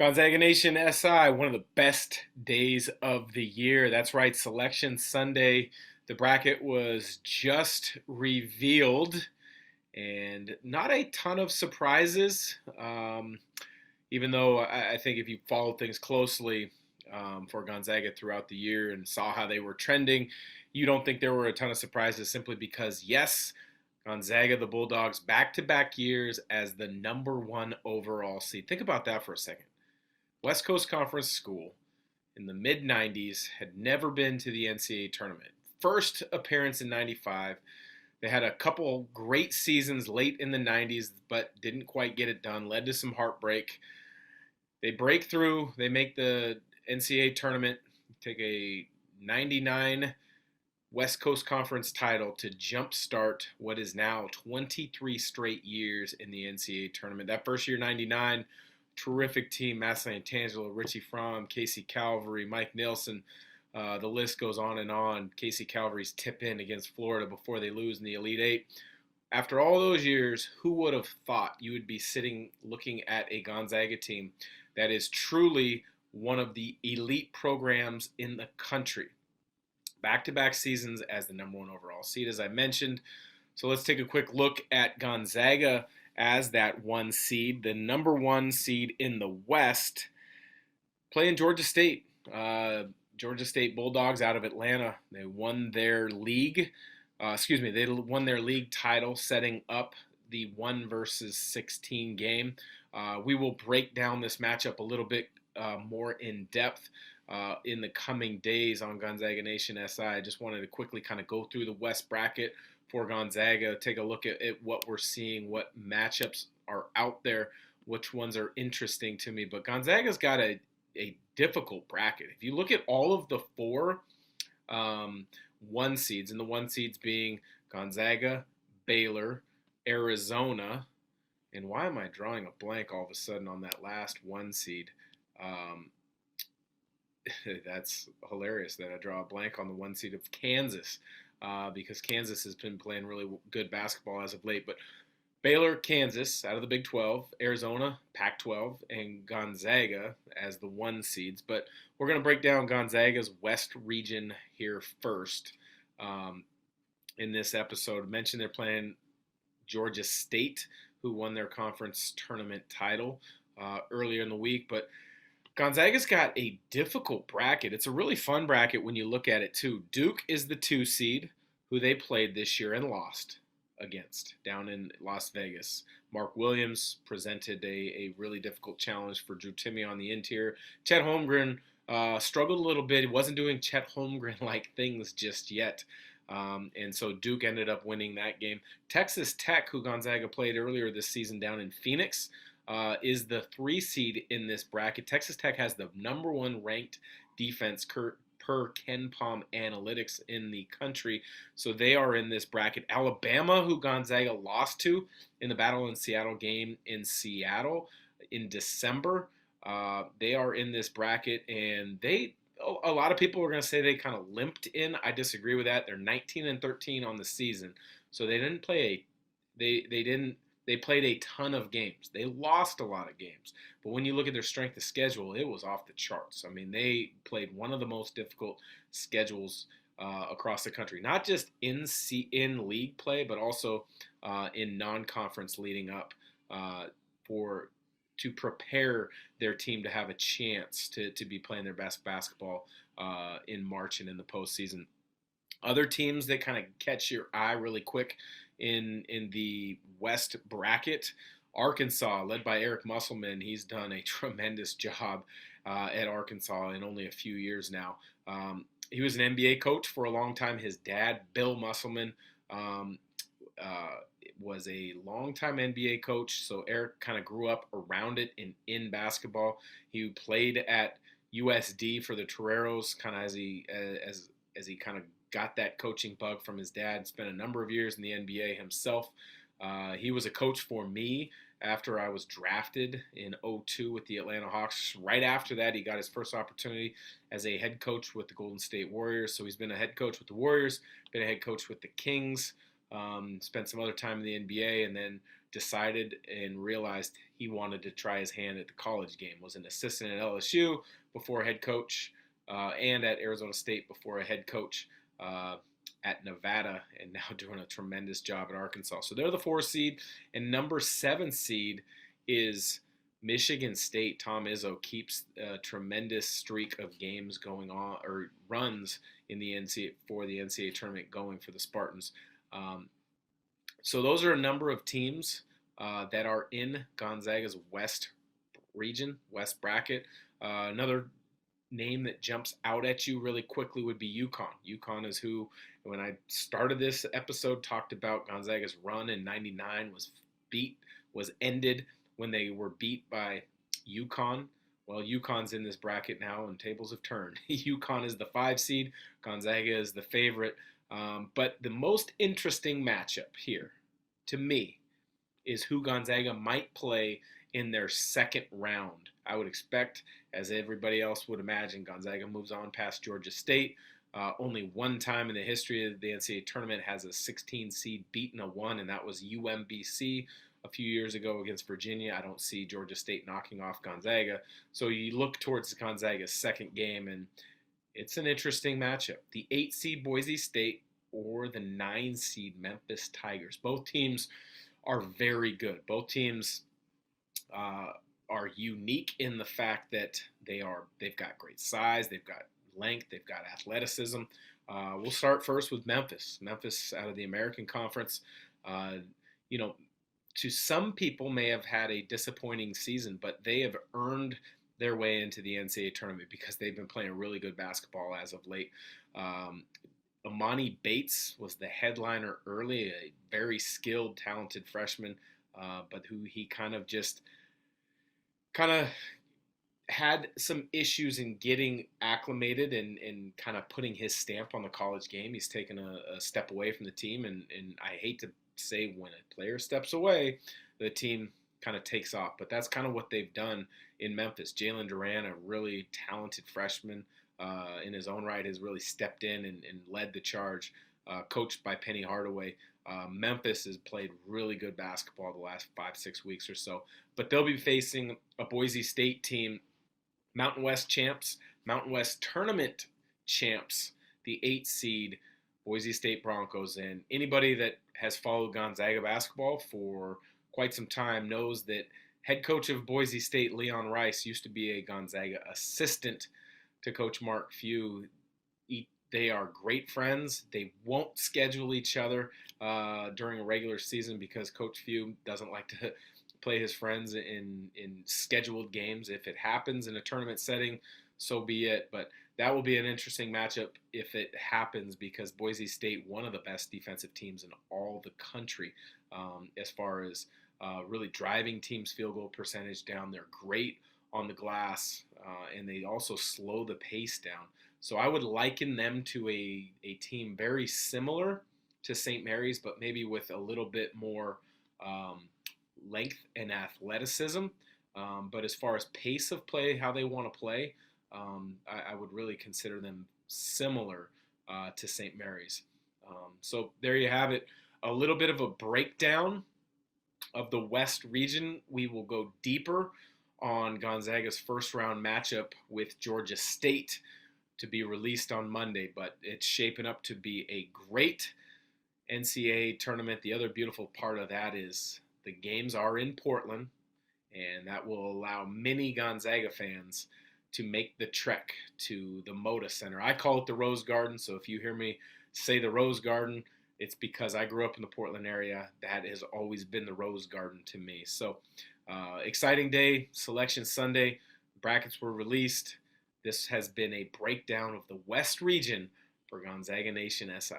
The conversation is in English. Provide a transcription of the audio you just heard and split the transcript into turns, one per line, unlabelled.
Gonzaga Nation SI, one of the best days of the year. That's right, Selection Sunday. The bracket was just revealed, and not a ton of surprises. Even though I think if you followed things closely for Gonzaga throughout the year and saw how they were trending, you don't think there were a ton of surprises simply because, yes, Gonzaga, the Bulldogs, back to back years as the number one overall seed. Think about that for a second. West Coast Conference school in the mid 90s, had never been to the NCAA tournament. First appearance in 95. They had a couple great seasons late in the 90s, but didn't quite get it done, led to some heartbreak. They break through, they make the NCAA tournament, take a 99 West Coast Conference title to jumpstart what is now 23 straight years in the NCAA tournament. That first year, 99, terrific team: Matt Santangelo, Richie Fromm, Casey Calvary, Mike Nelson. The list goes on and on. Casey Calvary's tip in against Florida before they lose in the Elite Eight. After all those years, who would have thought you would be sitting looking at a Gonzaga team that is truly one of the elite programs in the country? Back-to-back seasons as the number one overall seed, as I mentioned. So let's take a quick look at Gonzaga as that one seed, the number one seed in the West, playing Georgia State. Georgia State Bulldogs out of Atlanta. They won their league. They won their league title, setting up the 1 versus 16 game. We will break down this matchup a little bit more in depth in the coming days on Gonzaga Nation SI. I just wanted to quickly kind of go through the West bracket for Gonzaga, take a look at what we're seeing, what matchups are out there, which ones are interesting to me. But Gonzaga's got a difficult bracket. If you look at all of the four one seeds, and the one seeds being Gonzaga, Baylor, Arizona, and why am I drawing a blank all of a sudden on that last one seed? That's hilarious that I draw a blank on the one seed of Kansas, because Kansas has been playing really good basketball as of late. But Baylor, Kansas out of the Big 12, Arizona, Pac-12, and Gonzaga as the one seeds. But we're going to break down Gonzaga's West region here first in this episode. I mentioned they're playing Georgia State, who won their conference tournament title earlier in the week. But Gonzaga's got a difficult bracket. It's a really fun bracket when you look at it, too. Duke is the 2 seed, who they played this year and lost against down in Las Vegas. Mark Williams presented a really difficult challenge for Drew Timme on the interior. Chet Holmgren struggled a little bit. He wasn't doing Chet Holmgren-like things just yet. And so Duke ended up winning that game. Texas Tech, who Gonzaga played earlier this season down in Phoenix, is the 3 seed in this bracket. Texas Tech has the number 1 ranked defense per KenPom Analytics in the country. So they are in this bracket. Alabama, who Gonzaga lost to in the Battle in Seattle game in Seattle in December, they are in this bracket, and a lot of people are going to say they kind of limped in. I disagree with that. They're 19-13 on the season, so they didn't play they played a ton of games. They lost a lot of games. But when you look at their strength of schedule, it was off the charts. I mean, they played one of the most difficult schedules across the country, not just in league play, but also in non-conference leading up to prepare their team to have a chance to be playing their best basketball in March and in the postseason. Other teams that kind of catch your eye really quick in the West bracket: Arkansas, led by Eric Musselman. He's done a tremendous job at Arkansas in only a few years now. He was an NBA coach for a long time. His dad, Bill Musselman, was a longtime NBA coach, so Eric kind of grew up around it in basketball. He played at USD for the Toreros, kind of as he kind of got that coaching bug from his dad. Spent a number of years in the NBA himself. He was a coach for me after I was drafted in 2002 with the Atlanta Hawks. Right after that, he got his first opportunity as a head coach with the Golden State Warriors. So he's been a head coach with the Warriors, been a head coach with the Kings, spent some other time in the NBA, and then decided and realized he wanted to try his hand at the college game. Was an assistant at LSU before head coach, and at Arizona State before a head coach at Nevada, and now doing a tremendous job at Arkansas. So they're the 4 seed, and number 7 seed is Michigan State. Tom Izzo keeps a tremendous streak of games going on, or runs in the NCAA tournament going for the Spartans. So those are a number of teams that are in Gonzaga's West region, West bracket. Another name that jumps out at you really quickly would be UConn. UConn is who, when I started this episode, talked about Gonzaga's run in '99 was ended when they were beat by UConn. Well, UConn's in this bracket now, and tables have turned. UConn is the 5 seed. Gonzaga is the favorite. But the most interesting matchup here, to me, is who Gonzaga might play in their second round. I would expect, as everybody else would imagine, Gonzaga moves on past Georgia State. Only one time in the history of the NCAA tournament has a 16 seed beaten a 1, and that was UMBC a few years ago against Virginia. I don't see Georgia State knocking off Gonzaga. So you look towards Gonzaga's second game, and it's an interesting matchup. The 8 seed Boise State or the 9 seed Memphis Tigers. Both teams are very good. Both teams are unique in the fact that they've got great size, they've got length, they've got athleticism. We'll start first with Memphis. Memphis out of the American Conference. To some people may have had a disappointing season, but they have earned their way into the NCAA tournament because they've been playing really good basketball as of late. Amani Bates was the headliner early, a very skilled, talented freshman, but who he kind of had some issues in getting acclimated and kind of putting his stamp on the college game. He's taken a step away from the team, and I hate to say when a player steps away, the team kind of takes off. But that's kind of what they've done in Memphis. Jalen Duran, a really talented freshman in his own right, has really stepped in and led the charge, coached by Penny Hardaway. Memphis has played really good basketball the last 5-6 weeks or so. But they'll be facing a Boise State team, Mountain West champs, Mountain West tournament champs, the 8 seed Boise State Broncos. And anybody that has followed Gonzaga basketball for quite some time knows that head coach of Boise State, Leon Rice, used to be a Gonzaga assistant to Coach Mark Few. They are great friends. They won't schedule each other during a regular season because Coach Few doesn't like to play his friends in scheduled games. If it happens in a tournament setting, so be it. But that will be an interesting matchup if it happens, because Boise State, one of the best defensive teams in all the country, as far as really driving teams' field goal percentage down. They're great on the glass, and they also slow the pace down. So I would liken them to a team very similar to St. Mary's, but maybe with a little bit more length and athleticism. But as far as pace of play, how they want to play, I would really consider them similar to St. Mary's. So there you have it. A little bit of a breakdown of the West region. We will go deeper on Gonzaga's first round matchup with Georgia State to be released on Monday, but it's shaping up to be a great NCAA tournament. The other beautiful part of that is the games are in Portland, and that will allow many Gonzaga fans to make the trek to the Moda Center. I call it the Rose Garden, so if you hear me say the Rose Garden, it's because I grew up in the Portland area. That has always been the Rose Garden to me. So exciting day, Selection Sunday. Brackets were released. This has been a breakdown of the West region for Gonzaga Nation SI.